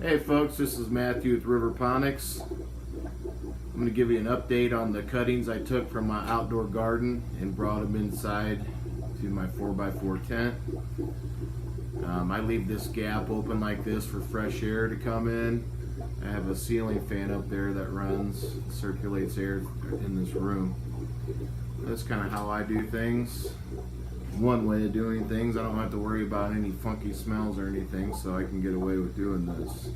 Hey folks, this is Matthew with Riverponics. I'm going to give you an update on the cuttings I took from my outdoor garden and brought them inside to my 4x4 tent. I leave this gap open like this for fresh air to come in. I have a ceiling fan up there that runs, circulates air in this room. That's kind of how I do things. One way of doing things. I don't have to worry about any funky smells or anything, so I can get away with doing this.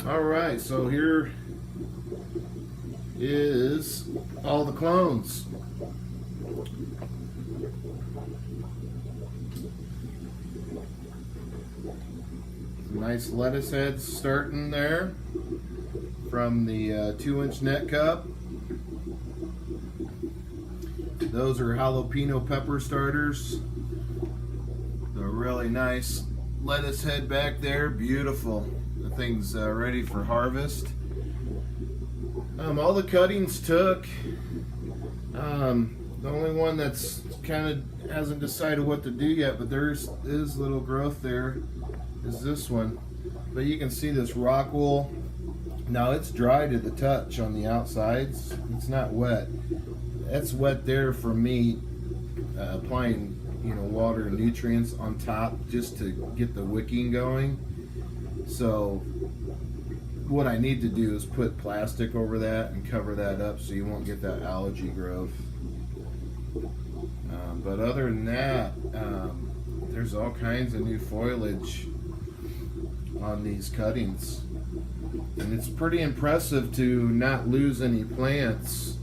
Alright, so here is all the clones. Nice lettuce heads starting there from the 2-inch net cup. Those are jalapeno pepper starters. They're really nice lettuce head back there, beautiful. The thing's ready for harvest. All the cuttings took. The only one that's kind of hasn't decided what to do yet, but there is little growth there, is this one. But you can see this rock wool. Now it's dry to the touch on the outsides. It's not wet. That's wet there for me applying, water and nutrients on top just to get the wicking going. So what I need to do is put plastic over that and cover that up so you won't get that algae growth. But other than that, there's all kinds of new foliage on these cuttings, and it's pretty impressive to not lose any plants.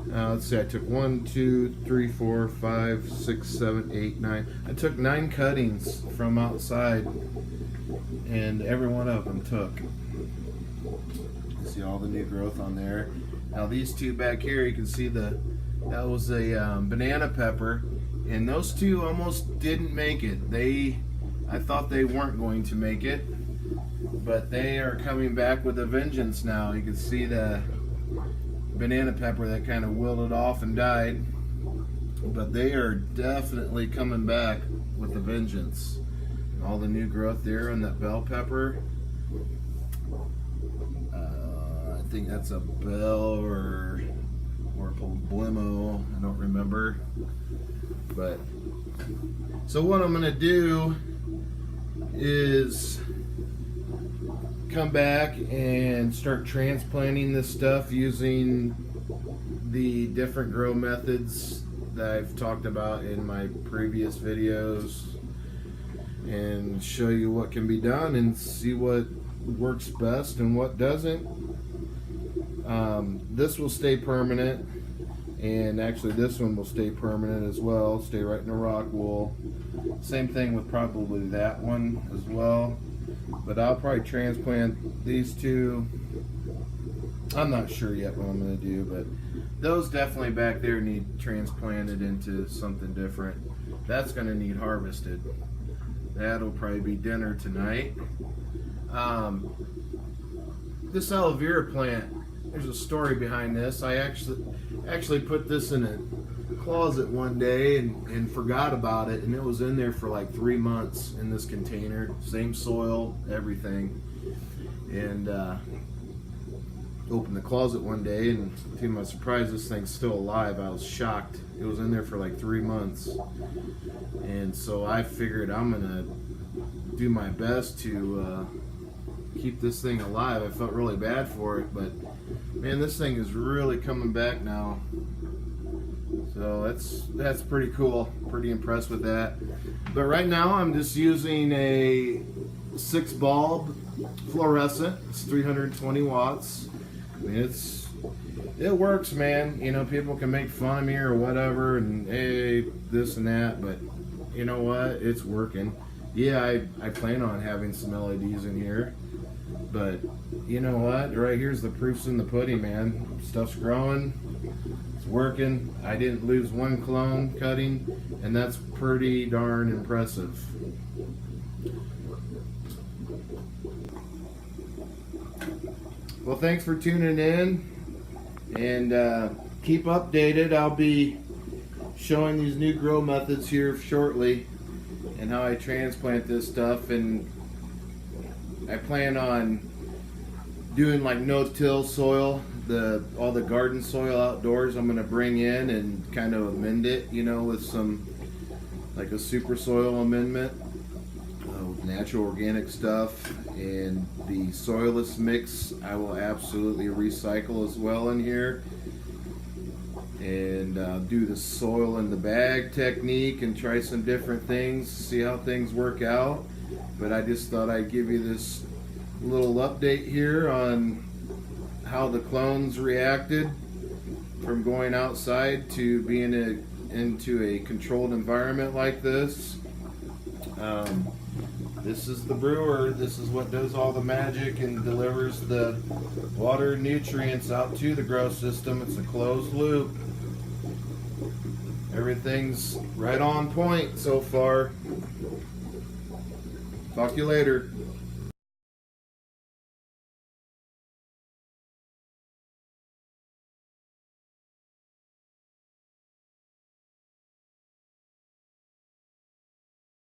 Let's see, I took 1, 2, 3, 4, 5, 6, 7, 8, 9. I took 9 cuttings from outside, and every one of them took. You see all the new growth on there. Now these two back here, you can see that was a banana pepper, and those two almost didn't make it. I thought they weren't going to make it, but they are coming back with a vengeance now. You can see the banana pepper that kind of wilted off and died, but they are definitely coming back with a vengeance. All the new growth there on that bell pepper. I think that's a bell or poblimo, I don't remember. But so what I'm gonna do is come back and start transplanting this stuff using the different grow methods that I've talked about in my previous videos, and show you what can be done and see what works best and what doesn't. This will stay permanent, and actually this one will stay permanent as well, stay right in the rock wool. Same thing with probably that one as well, but I'll probably transplant these two. I'm not sure yet what I'm going to do, but those definitely back there need transplanted into something different. That's going to need harvested. That'll probably be dinner tonight. This aloe vera plant, there's a story behind this. I actually put this in a closet one day and forgot about it, and it was in there for like 3 months in this container, same soil, everything. And opened the closet one day, and to my surprise, this thing's still alive. I was shocked. It was in there for like 3 months, and so I figured I'm gonna do my best to keep this thing alive. I felt really bad for it, but man, this thing is really coming back now. So that's pretty cool. Pretty impressed with that. But right now I'm just using a 6 bulb fluorescent. It's 320 watts. I mean, it works, man. People can make fun of me or whatever, and hey, this and that, but you know what? It's working. Yeah, I plan on having some LEDs in here, but you know what? Right here's the proof's in the pudding, man. Stuff's growing. It's working. I didn't lose one clone cutting, and that's pretty darn impressive. Well, thanks for tuning in. And keep updated. I'll be showing these new grow methods here shortly and how I transplant this stuff. And I plan on doing like no-till soil. All the garden soil outdoors I'm going to bring in and kind of amend it, you know, with some like a super soil amendment with natural organic stuff. And the soilless mix I will absolutely recycle as well in here, and do the soil in the bag technique and try some different things, see how things work out. But I just thought I'd give you this little update here on how the clones reacted from going outside to being into a controlled environment like this. This is the brewer. This is what does all the magic and delivers the water and nutrients out to the grow system. It's a closed loop. Everything's right on point so far. Talk to you later.